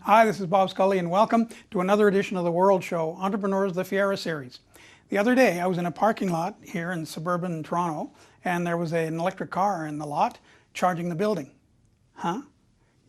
Hi, this is Bob Scully, and welcome to another edition of the World Show, Entrepreneurs the Fiera Series. The other day, I was in a parking lot here in suburban Toronto, and there was an electric car in the lot charging the building. Huh?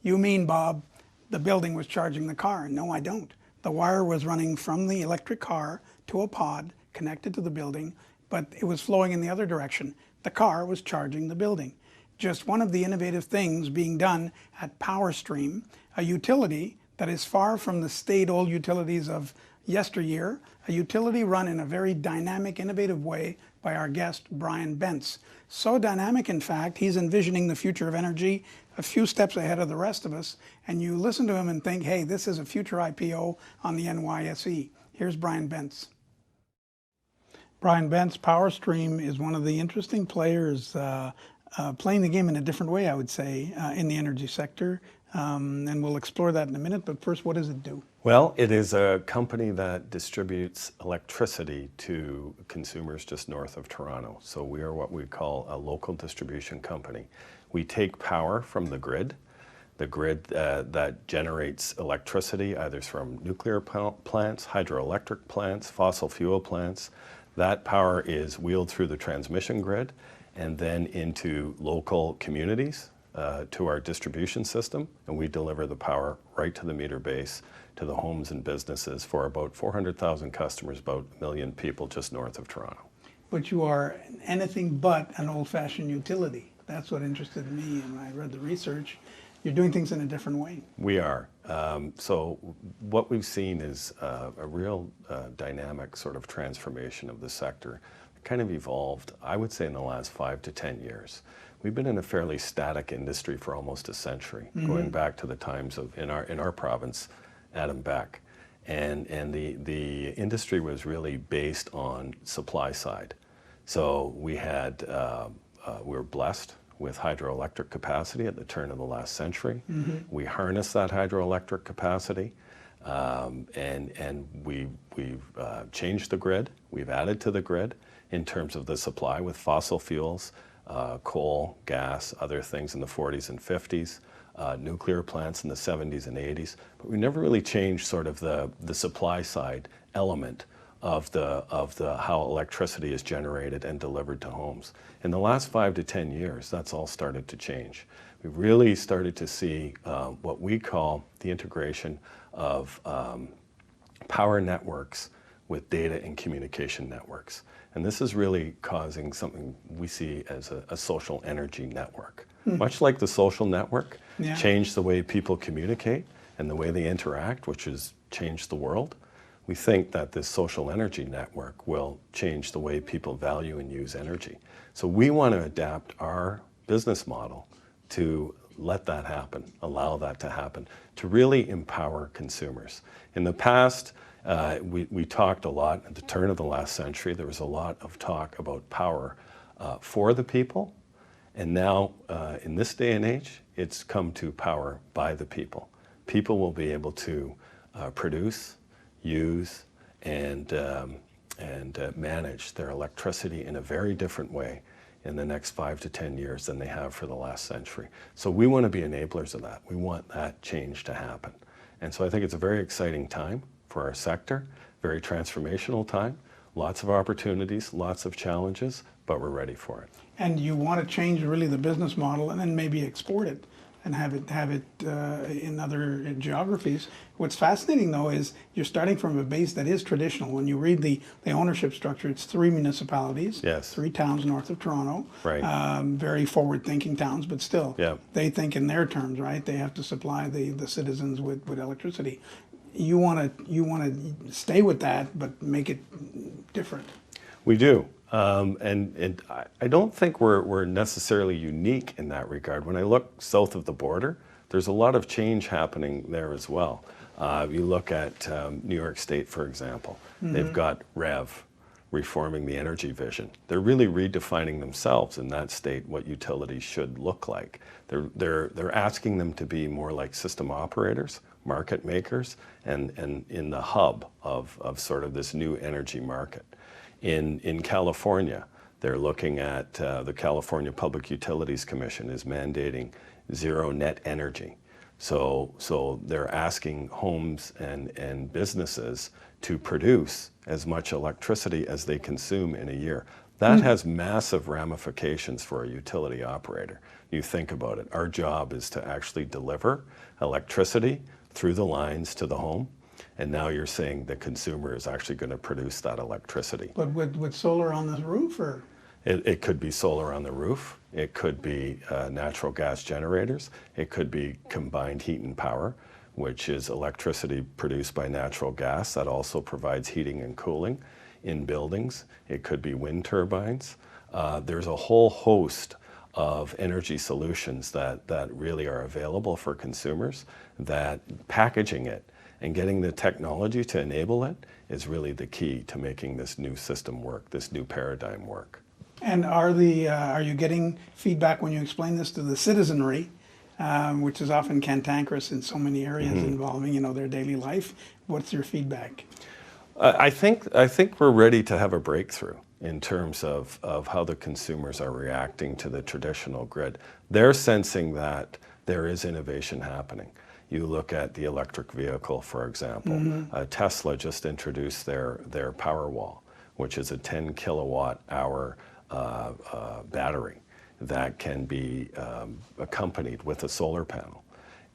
You mean, Bob, the building was charging the car? No, I don't. The wire was running from the electric car to a pod connected to the building, but it was flowing in the other direction. The car was charging the building. Just one of the innovative things being done at PowerStream, a utility that is far from the staid-old utilities of yesteryear, a utility run in a very dynamic, innovative way by our guest, Brian Bentz. So dynamic, in fact, he's envisioning the future of energy a few steps ahead of the rest of us, and you listen to him and think, hey, this is a future IPO on the NYSE. Here's Brian Bentz. Brian Bentz, PowerStream is one of the interesting players playing the game in a different way, I would say, in the energy sector. And we'll explore that in a minute, but first, what does it do? Well, it is a company that distributes electricity to consumers just north of Toronto. So we are what we call a local distribution company. We take power from the grid that generates electricity either from nuclear plants, hydroelectric plants, fossil fuel plants. That power is wheeled through the transmission grid and then into local communities to our distribution system, and we deliver the power right to the meter base, to the homes and businesses for about 400,000 customers, about 1 million people just north of Toronto. But you are anything but an old-fashioned utility. That's what interested me, and I read the research. You're doing things in a different way. We are. So what we've seen is a real dynamic sort of transformation of the sector. It kind of evolved, I would say, in the last 5 to 10 years. We've been in a fairly static industry for almost a century, going back to the times of, in our province, Adam Beck. And the industry was really based on supply side. So we had, we were blessed with hydroelectric capacity at the turn of the last century. We harnessed that hydroelectric capacity, and we've changed the grid. We've added to the grid in terms of the supply with fossil fuels, coal, gas, other things in the 40s and 50s, nuclear plants in the 70s and 80s. But we never really changed sort of the supply side element of the how electricity is generated and delivered to homes. In the last 5 to 10 years, that's all started to change. We've really started to see what we call the integration of power networks with data and communication networks. And this is really causing something we see as a social energy network. Much like the social network changed the way people communicate and the way they interact, which has changed the world. We think that this social energy network will change the way people value and use energy. So we want to adapt our business model to let that happen, allow that to happen, to really empower consumers. In the past, we talked a lot at the turn of the last century. There was a lot of talk about power for the people. And now, in this day and age, it's come to power by the people. People will be able to produce, use, and manage their electricity in a very different way in the next 5 to 10 years than they have for the last century. So we want to be enablers of that. We want that change to happen. And so I think it's a very exciting time for our sector, very transformational time, lots of opportunities, lots of challenges, but we're ready for it. And you want to change really the business model and then maybe export it and have it in other geographies. What's fascinating, though, is you're starting from a base that is traditional. When you read the ownership structure, it's 3 municipalities, 3 towns north of Toronto, very forward-thinking towns, but still, they think in their terms, right? They have to supply the citizens with electricity. You want to stay with that, but make it different. We do. And I don't think we're necessarily unique in that regard. When I look south of the border, there's a lot of change happening there as well. You look at New York State, for example. They've got REV, reforming the energy vision. They're really redefining themselves in that state what utilities should look like. They're asking them to be more like system operators, market makers, and in the hub of sort of this new energy market. In California, they're looking at the California Public Utilities Commission is mandating zero net energy. So they're asking homes and businesses to produce as much electricity as they consume in a year. That has massive ramifications for a utility operator. You think about it. Our job is to actually deliver electricity through the lines to the home. And now you're saying the consumer is actually going to produce that electricity. But with solar on the roof, or? It could be solar on the roof. It could be natural gas generators. It could be combined heat and power, which is electricity produced by natural gas that also provides heating and cooling in buildings. It could be wind turbines. There's a whole host of energy solutions that really are available for consumers, that packaging it and getting the technology to enable it is really the key to making this new system work, this new paradigm work. And are you getting feedback when you explain this to the citizenry, which is often cantankerous in so many areas involving their daily life? What's your feedback? I think we're ready to have a breakthrough in terms of how the consumers are reacting to the traditional grid. They're sensing that there is innovation happening. You look at the electric vehicle, for example. Tesla just introduced their Powerwall, which is a 10 kilowatt hour battery that can be accompanied with a solar panel.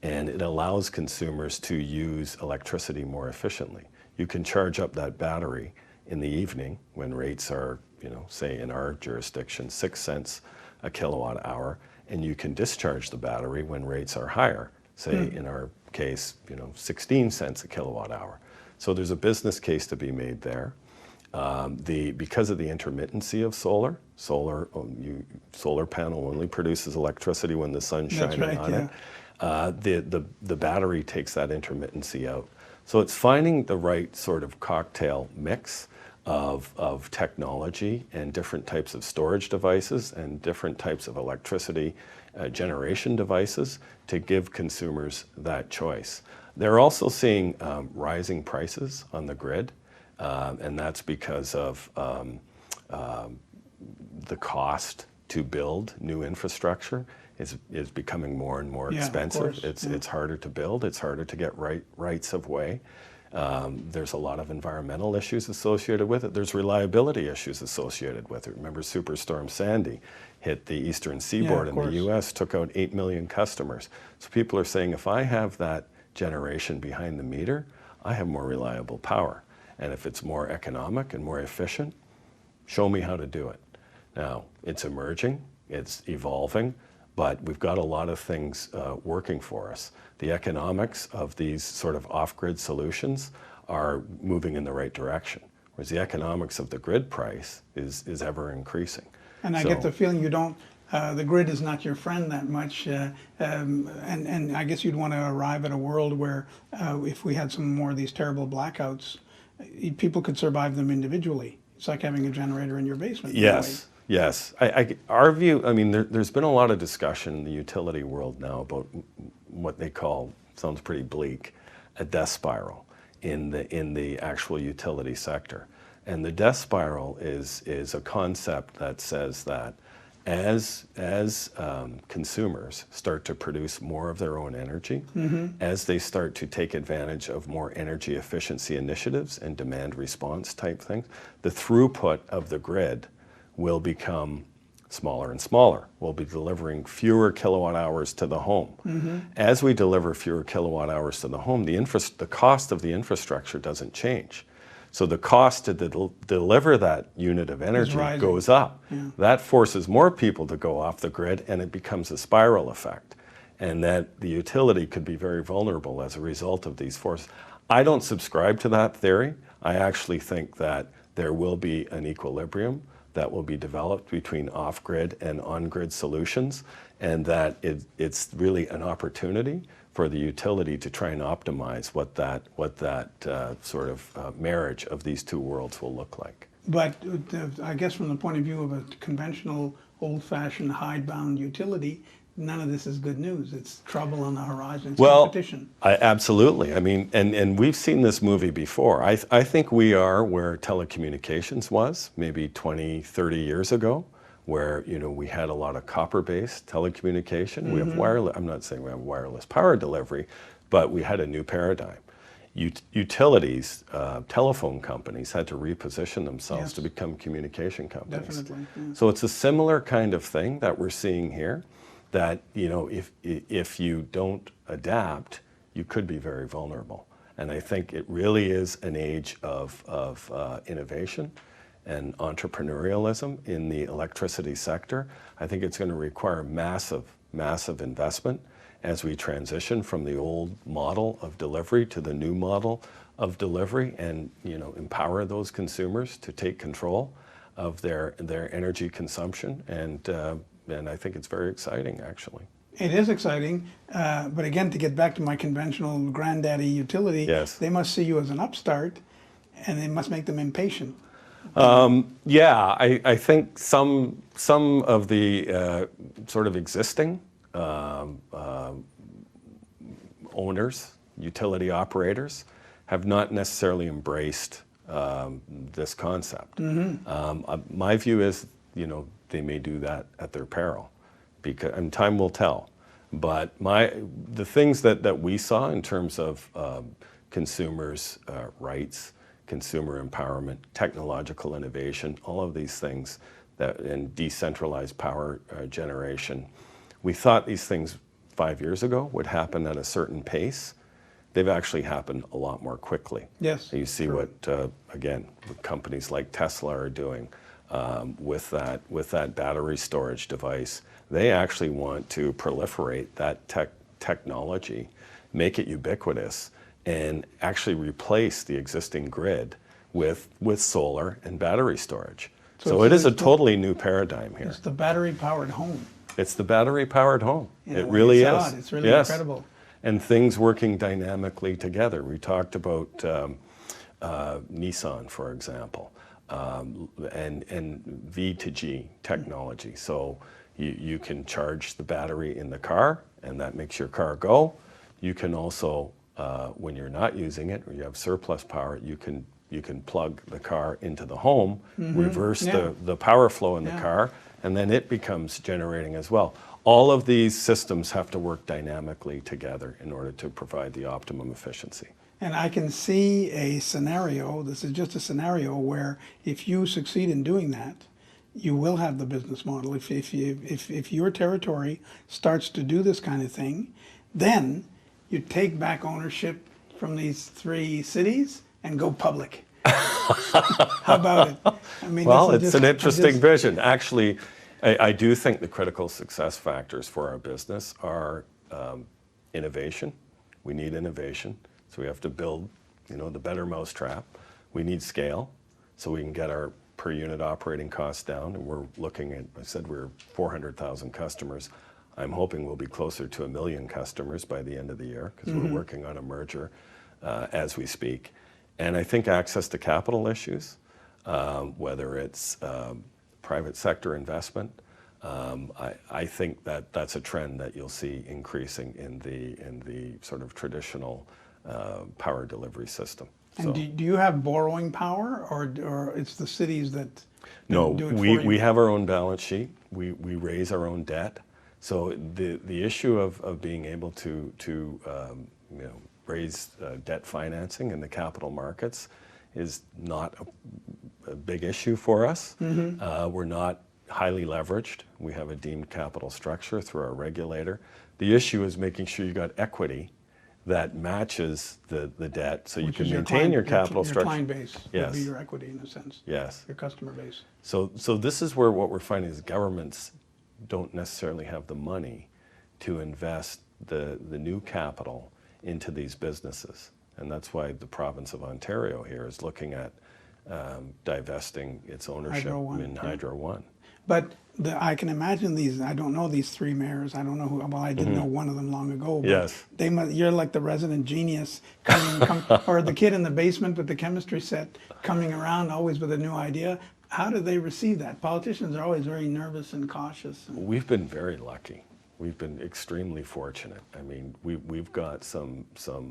And it allows consumers to use electricity more efficiently. You can charge up that battery in the evening when rates are, say in our jurisdiction, 6 cents a kilowatt hour, and you can discharge the battery when rates are higher, say in our case, 16 cents a kilowatt hour. So there's a business case to be made there. Because of the intermittency of solar panel only produces electricity when the sun's shining on it. The battery takes that intermittency out. So it's finding the right sort of cocktail mix of technology and different types of storage devices and different types of electricity generation devices to give consumers that choice. They're also seeing rising prices on the grid. And that's because of the cost to build new infrastructure is becoming more and more expensive. It's harder to build. It's harder to get rights of way. There's a lot of environmental issues associated with it. There's reliability issues associated with it. Remember, Superstorm Sandy hit the eastern seaboard in the U.S., took out 8 million customers. So people are saying, if I have that generation behind the meter, I have more reliable power. And if it's more economic and more efficient, show me how to do it. Now, it's emerging, it's evolving, but we've got a lot of things working for us. The economics of these sort of off-grid solutions are moving in the right direction, whereas the economics of the grid price is ever increasing. And I get the feeling the grid is not your friend that much, and I guess you'd want to arrive at a world where if we had some more of these terrible blackouts, people could survive them individually. It's like having a generator in your basement. Yes, yes. Our view, there's been a lot of discussion in the utility world now about what they call, sounds pretty bleak, a death spiral in the actual utility sector. And the death spiral is a concept that says that as consumers start to produce more of their own energy, as they start to take advantage of more energy efficiency initiatives and demand response type things, the throughput of the grid will become smaller and smaller. We'll be delivering fewer kilowatt hours to the home. As we deliver fewer kilowatt hours to the home, the cost of the infrastructure doesn't change. So the cost to deliver that unit of energy goes up. That forces more people to go off the grid, and it becomes a spiral effect. And that the utility could be very vulnerable as a result of these forces. I don't subscribe to that theory. I actually think that there will be an equilibrium that will be developed between off-grid and on-grid solutions, and that it's really an opportunity for the utility to try and optimize what that sort of marriage of these two worlds will look like. But I guess from the point of view of a conventional, old-fashioned, hidebound utility, none of this is good news. It's trouble on the horizon. It's competition. Absolutely. And we've seen this movie before. I think we are where telecommunications was maybe 20, 30 years ago, where we had a lot of copper-based telecommunication. We have wireless. I'm not saying we have wireless power delivery, but we had a new paradigm. Utilities, telephone companies had to reposition themselves to become communication companies. Definitely. Yeah. So it's a similar kind of thing that we're seeing here, that if you don't adapt, you could be very vulnerable. And I think it really is an age of innovation and entrepreneurialism in the electricity sector. I think it's going to require massive investment as we transition from the old model of delivery to the new model of delivery, and empower those consumers to take control of their energy consumption. And I think it's very exciting, actually. It is exciting, but again, to get back to my conventional granddaddy utility, Yes. they must see you as an upstart, and it must make them impatient. Yeah, I think some of the sort of existing owners, utility operators, have not necessarily embraced this concept. My view is, they may do that at their peril, and time will tell. But the things that we saw in terms of consumers' rights, consumer empowerment, technological innovation, all of these things, and decentralized power generation, we thought these things 5 years ago would happen at a certain pace. They've actually happened a lot more quickly. Yes. You see true. what, again, companies like Tesla are doing with that battery storage device. They actually want to proliferate that technology, make it ubiquitous, and actually replace the existing grid with solar and battery storage. So it is a totally new paradigm here. It's the battery-powered home. It's the battery-powered home. You know, It when really you is. saw it, it's really Yes. incredible. And things working dynamically together. We talked about Nissan, for example, and V2G technology. So you can charge the battery in the car, and that makes your car go. You can also, when you're not using it, or you have surplus power, you can plug the car into the home, reverse the power flow in the car, and then it becomes generating as well. All of these systems have to work dynamically together in order to provide the optimum efficiency. And I can see a scenario, this is just a scenario, where if you succeed in doing that, you will have the business model. If your territory starts to do this kind of thing, then you take back ownership from these 3 cities and go public. How about it? I mean, Well, it's an interesting vision. Actually, I do think the critical success factors for our business are innovation. We need innovation, so we have to build, the better mousetrap. We need scale, so we can get our per unit operating costs down. And we're looking at, I said we're 400,000 customers. I'm hoping we'll be closer to 1 million customers by the end of the year, because we're working on a merger as we speak. And I think access to capital issues, whether it's private sector investment, I think that's a trend that you'll see increasing in the sort of traditional power delivery system. And do you have borrowing power, or it's the cities that No, do it for you? we have our own balance sheet. We raise our own debt. So the issue of being able to raise debt financing in the capital markets is not a big issue for us. We're not highly leveraged. We have a deemed capital structure through our regulator. The issue is making sure you got equity that matches the debt, so you can maintain your capital structure. Your client base would be your equity, in a sense. Yes. Your customer base. So this is where what we're finding is governments don't necessarily have the money to invest the new capital into these businesses. And that's why the province of Ontario here is looking at divesting its ownership in Hydro One. But I can imagine these, I don't know these 3 mayors, I don't know who, well, I didn't know one of them long ago. But Yes. you're like the resident genius, or the kid in the basement with the chemistry set, coming around always with a new idea. How do they receive that? Politicians are always very nervous and cautious. We've been very lucky. We've been extremely fortunate. I mean, we've got some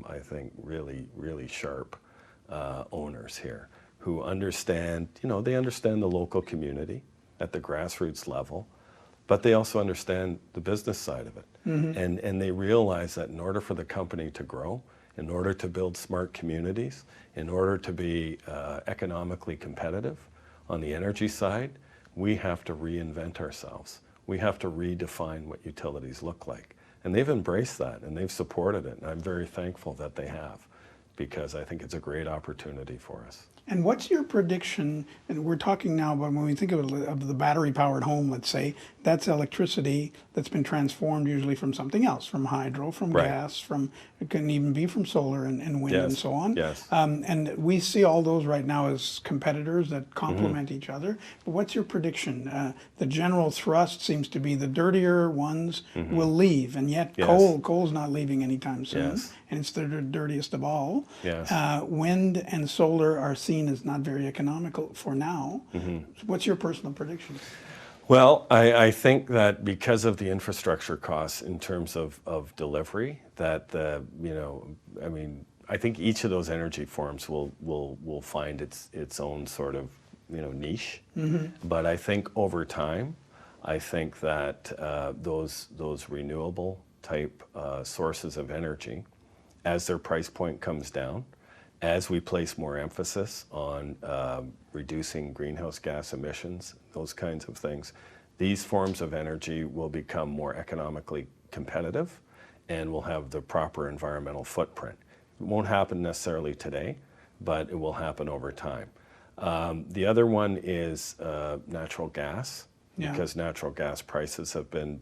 I think, really, really sharp owners here who understand, they understand the local community. at the grassroots level, but they also understand the business side of it. And they realize that in order for the company to grow, in order to build smart communities, in order to be economically competitive on the energy side, we have to reinvent ourselves. We have to redefine what utilities look like. And they've embraced that and they've supported it. And I'm very thankful that they have, because I think it's a great opportunity for us. And what's your prediction, and we're talking now about when we think of the battery-powered home, let's say, that's electricity that's been transformed usually from something else, from hydro, from gas, it can even be from solar and wind and so on. Yes. And we see all those right now as competitors that complement each other. But what's your prediction? The general thrust seems to be the dirtier ones will leave, and yet coal's not leaving anytime soon, and it's the dirtiest of all. Wind and solar are seen as not very economical for now. What's your personal prediction? Well, I think that because of the infrastructure costs in terms of delivery, that I think each of those energy forms will find its own sort of niche. But I think over time, I think that those renewable type sources of energy, as their price point comes down, as we place more emphasis on reducing greenhouse gas emissions, those kinds of things, these forms of energy will become more economically competitive and will have the proper environmental footprint. It won't happen necessarily today, but it will happen over time. The other one is natural gas, because natural gas prices have been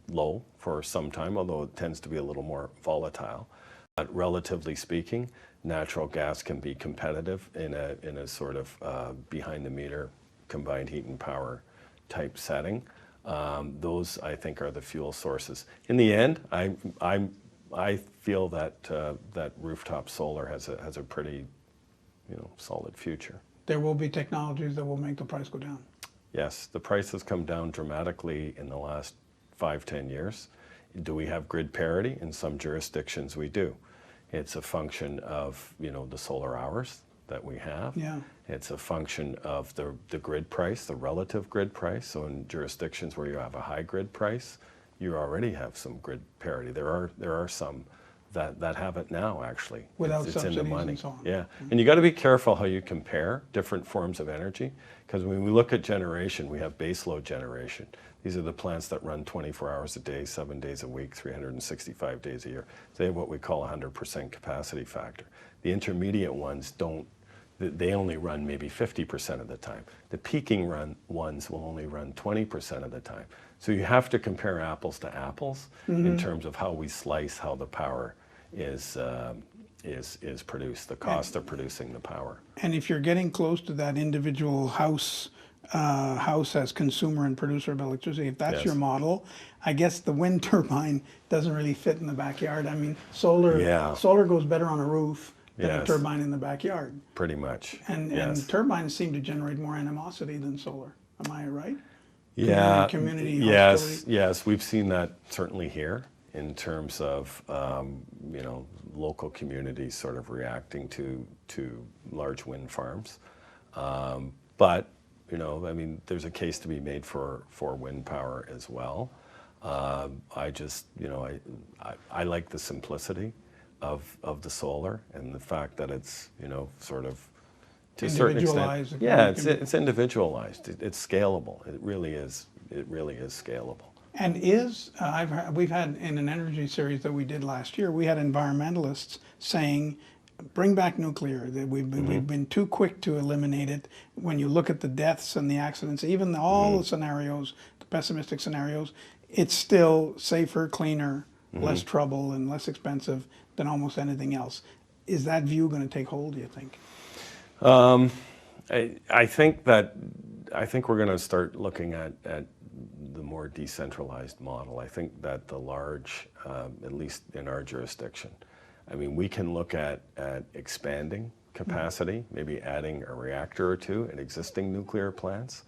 low for some time, although it tends to be a little more volatile. But relatively speaking, natural gas can be competitive in a sort of behind the meter combined heat and power type setting. Those I think are the fuel sources. In the end, I feel that rooftop solar has a pretty solid future. There will be technologies that will make the price go down. Yes, the price has come down dramatically in the last 5-10 years. Do we have grid parity? In some jurisdictions we do. It's a function of the solar hours that we have. It's a function of the grid price, the relative grid price. So in jurisdictions where you have a high grid price, you already have some grid parity. There are some that have it now, actually. Without it's subsidies in the money. and so on. Yeah, and you got to be careful how you compare different forms of energy, because when we look at generation, we have baseload generation. These are the plants that run 24 hours a day, 7 days a week, 365 days a year. They have what we call 100% capacity factor. The intermediate ones don't. They only run maybe 50% of the time. The peaking ones will only run 20% of the time. So you have to compare apples to apples in terms of how we slice how the power is produced, the cost of producing the power. And if you're getting close to that individual house as consumer and producer of electricity, if that's your model, I guess the wind turbine doesn't really fit in the backyard. I mean, solar goes better on a roof than a turbine in the backyard. Pretty much. And turbines seem to generate more animosity than solar. Am I right? Yeah. Community yes. We've seen that certainly here in terms of local communities sort of reacting to large wind farms. But there's a case to be made for wind power as well. I like the simplicity of the solar and the fact that it's sort of to a certain extent. Yeah, it's individualized. It's scalable. It really is scalable. And we've had in an energy series that we did last year, we had environmentalists saying, bring back nuclear. We've been too quick to eliminate it. When you look at the deaths and the accidents, even all the scenarios, the pessimistic scenarios, it's still safer, cleaner, less trouble, and less expensive than almost anything else. Is that view going to take hold, do you think? I think we're going to start looking at the more decentralized model. I think that the large, at least in our jurisdiction, we can look at expanding capacity, maybe adding a reactor or two at existing nuclear plants.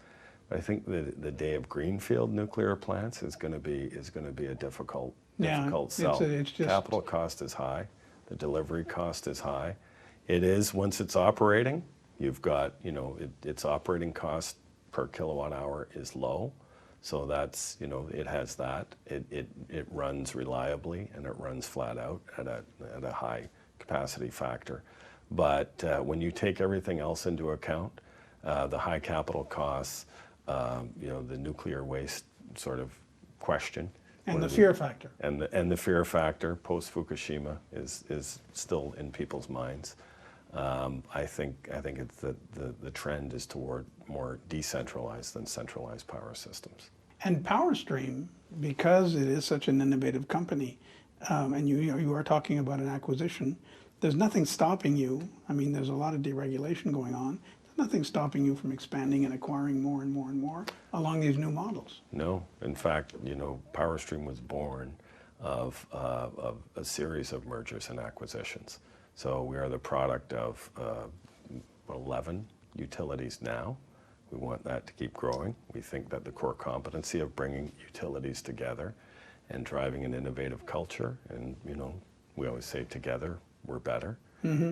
But I think the day of greenfield nuclear plants is going to be a difficult sell. It's just, capital cost is high, the delivery cost is high. It is once it's operating, you've got its operating cost per kilowatt hour is low. So that's, you know, it has that. It runs reliably and it runs flat out at a high capacity factor. But when you take everything else into account, the high capital costs, you know, the nuclear waste sort of question. And the fear factor. And the fear factor post-Fukushima is still in people's minds. I think it's the trend is toward more decentralized than centralized power systems. And PowerStream, because it is such an innovative company, and you are talking about an acquisition, there's nothing stopping you. I mean, there's a lot of deregulation going on. There's nothing stopping you from expanding and acquiring more and more and more along these new models. No, in fact, you know, PowerStream was born of a series of mergers and acquisitions. So we are the product of 11 utilities now. We want that to keep growing. We think that the core competency of bringing utilities together and driving an innovative culture, and you know, we always say together we're better,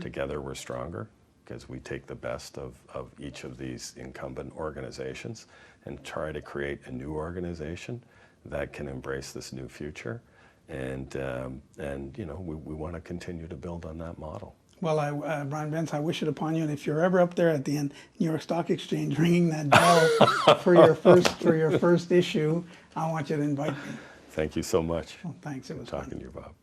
together we're stronger, because we take the best of each of these incumbent organizations and try to create a new organization that can embrace this new future. And you know, we want to continue to build on that model. Well, Brian Bentz, I wish it upon you. And if you're ever up there at the New York Stock Exchange ringing that bell for your first issue, I want you to invite me. Thank you so much. Well, thanks. It was talking fun. to you, Bob.